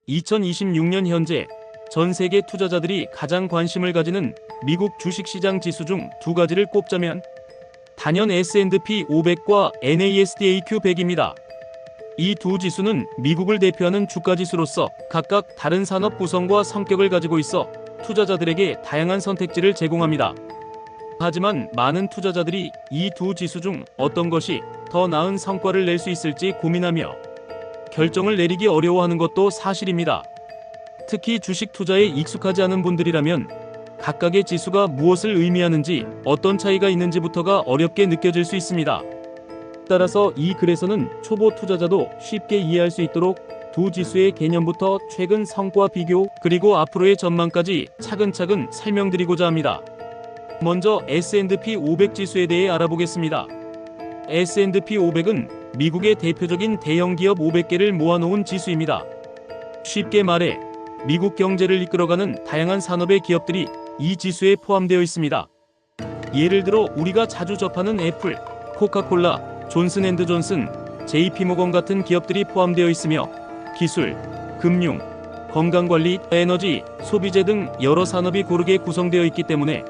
2026년 현재 전 세계 투자자들이 가장 관심을 가지는 미국 주식시장 지수 중 두 가지를 꼽자면 단연 S&P 500과 NASDAQ 100입니다. 이 두 지수는 미국을 대표하는 주가지수로서 각각 다른 산업 구성과 성격을 가지고 있어 투자자들에게 다양한 선택지를 제공합니다. 하지만 많은 투자자들이 이 두 지수 중 어떤 것이 더 나은 성과를 낼 수 있을지 고민하며 결정을 내리기 어려워하는 것도 사실입니다. 특히 주식 투자에 익숙하지 않은 분들이라면 각각의 지수가 무엇을 의미하는지, 어떤 차이가 있는지부터가 어렵게 느껴질 수 있습니다. 따라서 이 글에서는 초보 투자자도 쉽게 이해할 수 있도록 두 지수의 개념부터 최근 성과 비교, 그리고 앞으로의 전망까지 차근차근 설명드리고자 합니다. 먼저 S&P 500 지수에 대해 알아보겠습니다. S&P 500은 미국의 대표적인 대형 기업 500개를 모아놓은 지수입니다. 쉽게 말해 미국 경제를 이끌어가는 다양한 산업의 기업들이 이 지수에 포함되어 있습니다. 예를 들어 우리가 자주 접하는 애플, 코카콜라, 존슨앤드존슨, JP모건 같은 기업들이 포함되어 있으며 기술, 금융, 건강관리, 에너지, 소비재 등 여러 산업이 고르게 구성되어 있기 때문에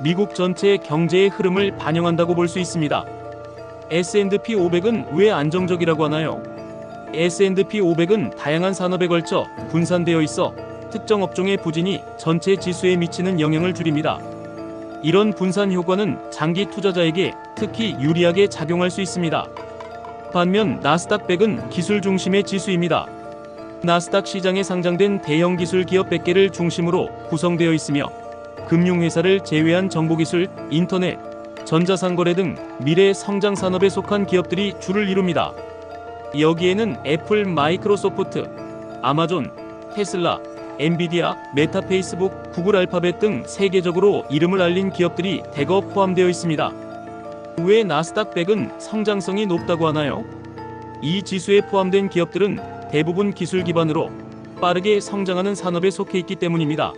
미국 전체의 경제의 흐름을 반영한다고 볼 수 있습니다. S&P 500은 왜 안정적이라고 하나요? S&P 500은 다양한 산업에 걸쳐 분산되어 있어 특정 업종의 부진이 전체 지수에 미치는 영향을 줄입니다. 이런 분산 효과는 장기 투자자에게 특히 유리하게 작용할 수 있습니다. 반면 나스닥 100은 기술 중심의 지수입니다. 나스닥 시장에 상장된 대형 기술 기업 100개를 중심으로 구성되어 있으며 금융회사를 제외한 정보기술, 인터넷, 전자상거래 등 미래 성장 산업에 속한 기업들이 주를 이룹니다. 여기에는 애플, 마이크로소프트, 아마존, 테슬라, 엔비디아, 메타, 페이스북, 구글, 알파벳 등 세계적으로 이름을 알린 기업들이 대거 포함되어 있습니다. 왜 나스닥 100은 성장성이 높다고 하나요? 이 지수에 포함된 기업들은 대부분 기술 기반으로 빠르게 성장하는 산업에 속해 있기 때문입니다.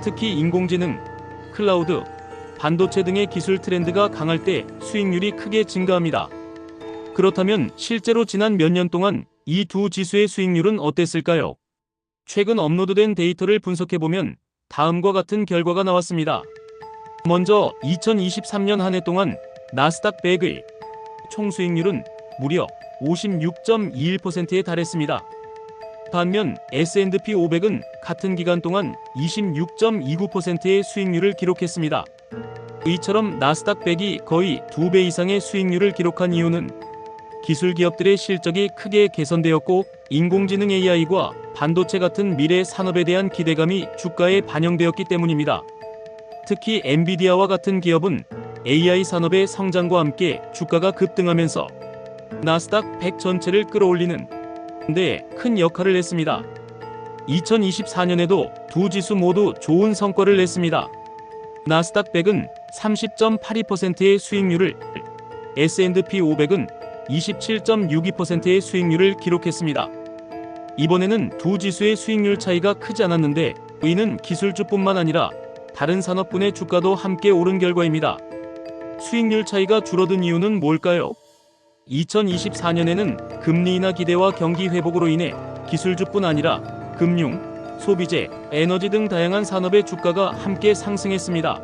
특히 인공지능, 클라우드, 반도체 등의 기술 트렌드가 강할 때 수익률이 크게 증가합니다. 그렇다면 실제로 지난 몇 년 동안 이 두 지수의 수익률은 어땠을까요? 최근 업로드된 데이터를 분석해보면 다음과 같은 결과가 나왔습니다. 먼저 2023년 한 해 동안 나스닥 100의 총 수익률은 무려 56.21%에 달했습니다. 반면 S&P 500은 같은 기간 동안 26.29%의 수익률을 기록했습니다. 이처럼 나스닥 100이 거의 2배 이상의 수익률을 기록한 이유는 기술 기업들의 실적이 크게 개선되었고 인공지능 AI과 반도체 같은 미래 산업에 대한 기대감이 주가에 반영되었기 때문입니다. 특히 엔비디아와 같은 기업은 AI 산업의 성장과 함께 주가가 급등하면서 나스닥 100 전체를 끌어올리는 데 큰 역할을 했습니다. 2024년에도 두 지수 모두 좋은 성과를 냈습니다. 나스닥 100은 30.82%의 수익률을, S&P 500은 27.62%의 수익률을 기록했습니다. 이번에는 두 지수의 수익률 차이가 크지 않았는데 이는 기술주뿐만 아니라 다른 산업군의 주가도 함께 오른 결과입니다. 수익률 차이가 줄어든 이유는 뭘까요? 2024년에는 금리 인하 기대와 경기 회복으로 인해 기술주뿐 아니라 금융, 소비재, 에너지 등 다양한 산업의 주가가 함께 상승했습니다.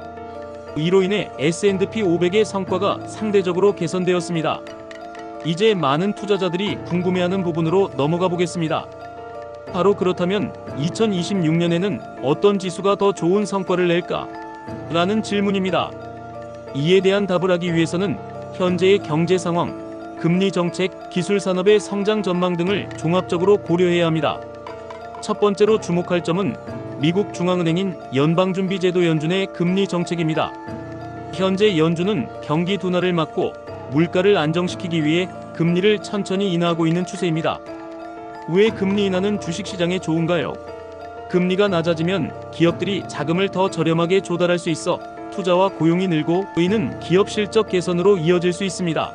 이로 인해 S&P 500의 성과가 상대적으로 개선되었습니다. 이제 많은 투자자들이 궁금해하는 부분으로 넘어가 보겠습니다. 바로 그렇다면 2026년에는 어떤 지수가 더 좋은 성과를 낼까? 라는 질문입니다. 이에 대한 답을 하기 위해서는 현재의 경제 상황, 금리 정책, 기술 산업의 성장 전망 등을 종합적으로 고려해야 합니다. 첫 번째로 주목할 점은 미국 중앙은행인 연방준비제도 연준의 금리 정책입니다. 현재 연준은 경기 둔화를 막고 물가를 안정시키기 위해 금리를 천천히 인하하고 있는 추세입니다. 왜 금리 인하는 주식시장에 좋은가요? 금리가 낮아지면 기업들이 자금을 더 저렴하게 조달할 수 있어 투자와 고용이 늘고 이는 기업 실적 개선으로 이어질 수 있습니다.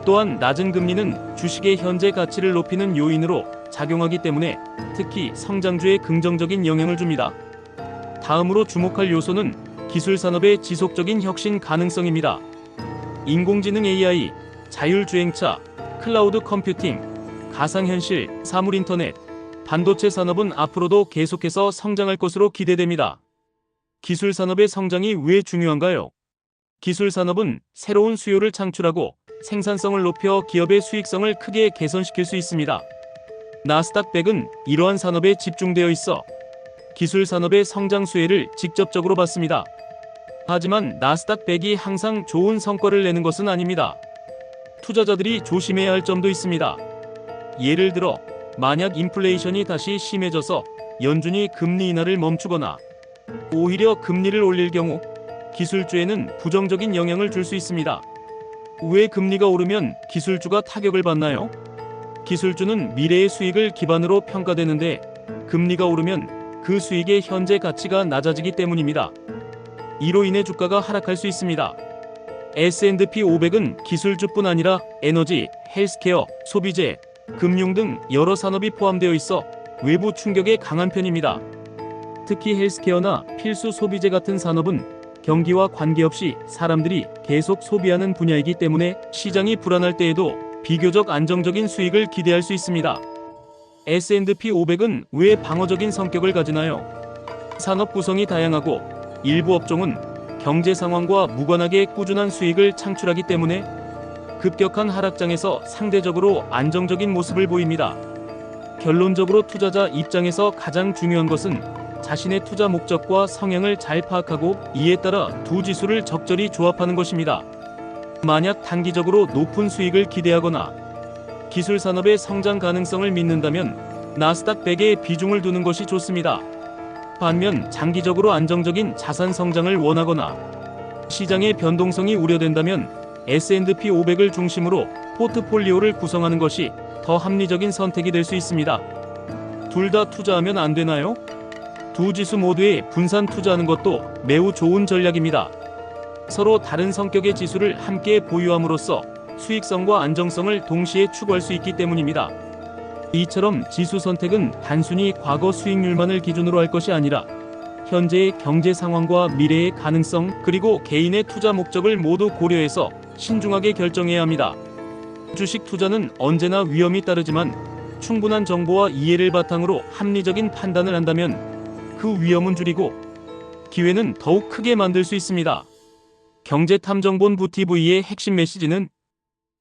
또한 낮은 금리는 주식의 현재 가치를 높이는 요인으로 작용하기 때문에 특히 성장주에 긍정적인 영향을 줍니다. 다음으로 주목할 요소는 기술 산업의 지속적인 혁신 가능성입니다. 인공지능 AI, 자율주행차, 클라우드 컴퓨팅, 가상현실, 사물인터넷, 반도체 산업은 앞으로도 계속해서 성장할 것으로 기대됩니다. 기술 산업의 성장이 왜 중요한가요? 기술 산업은 새로운 수요를 창출하고 생산성을 높여 기업의 수익성을 크게 개선시킬 수 있습니다. 나스닥 100은 이러한 산업에 집중되어 있어 기술 산업의 성장 수혜를 직접적으로 받습니다. 하지만 나스닥 100이 항상 좋은 성과를 내는 것은 아닙니다. 투자자들이 조심해야 할 점도 있습니다. 예를 들어 만약 인플레이션이 다시 심해져서 연준이 금리 인하를 멈추거나 오히려 금리를 올릴 경우 기술주에는 부정적인 영향을 줄 수 있습니다. 왜 금리가 오르면 기술주가 타격을 받나요? 기술주는 미래의 수익을 기반으로 평가되는데 금리가 오르면 그 수익의 현재 가치가 낮아지기 때문입니다. 이로 인해 주가가 하락할 수 있습니다. S&P 500은 기술주뿐 아니라 에너지, 헬스케어, 소비재, 금융 등 여러 산업이 포함되어 있어 외부 충격에 강한 편입니다. 특히 헬스케어나 필수 소비재 같은 산업은 경기와 관계없이 사람들이 계속 소비하는 분야이기 때문에 시장이 불안할 때에도 비교적 안정적인 수익을 기대할 수 있습니다. S&P 500은 왜 방어적인 성격을 가지나요? 산업 구성이 다양하고 일부 업종은 경제 상황과 무관하게 꾸준한 수익을 창출하기 때문에 급격한 하락장에서 상대적으로 안정적인 모습을 보입니다. 결론적으로 투자자 입장에서 가장 중요한 것은 자신의 투자 목적과 성향을 잘 파악하고 이에 따라 두 지수를 적절히 조합하는 것입니다. 만약 단기적으로 높은 수익을 기대하거나 기술 산업의 성장 가능성을 믿는다면 나스닥 100에 비중을 두는 것이 좋습니다. 반면 장기적으로 안정적인 자산 성장을 원하거나 시장의 변동성이 우려된다면 S&P 500을 중심으로 포트폴리오를 구성하는 것이 더 합리적인 선택이 될 수 있습니다. 둘 다 투자하면 안 되나요? 두 지수 모두에 분산 투자하는 것도 매우 좋은 전략입니다. 서로 다른 성격의 지수를 함께 보유함으로써 수익성과 안정성을 동시에 추구할 수 있기 때문입니다. 이처럼 지수 선택은 단순히 과거 수익률만을 기준으로 할 것이 아니라 현재의 경제 상황과 미래의 가능성 그리고 개인의 투자 목적을 모두 고려해서 신중하게 결정해야 합니다. 주식 투자는 언제나 위험이 따르지만 충분한 정보와 이해를 바탕으로 합리적인 판단을 한다면 그 위험은 줄이고 기회는 더욱 크게 만들 수 있습니다. 경제탐정본부 TV의 핵심 메시지는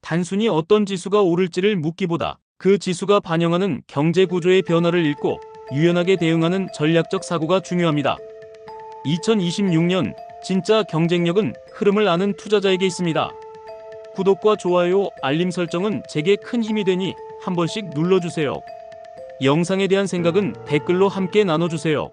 단순히 어떤 지수가 오를지를 묻기보다 그 지수가 반영하는 경제 구조의 변화를 읽고 유연하게 대응하는 전략적 사고가 중요합니다. 2026년 진짜 경쟁력은 흐름을 아는 투자자에게 있습니다. 구독과 좋아요, 알림 설정은 제게 큰 힘이 되니 한 번씩 눌러주세요. 영상에 대한 생각은 댓글로 함께 나눠주세요.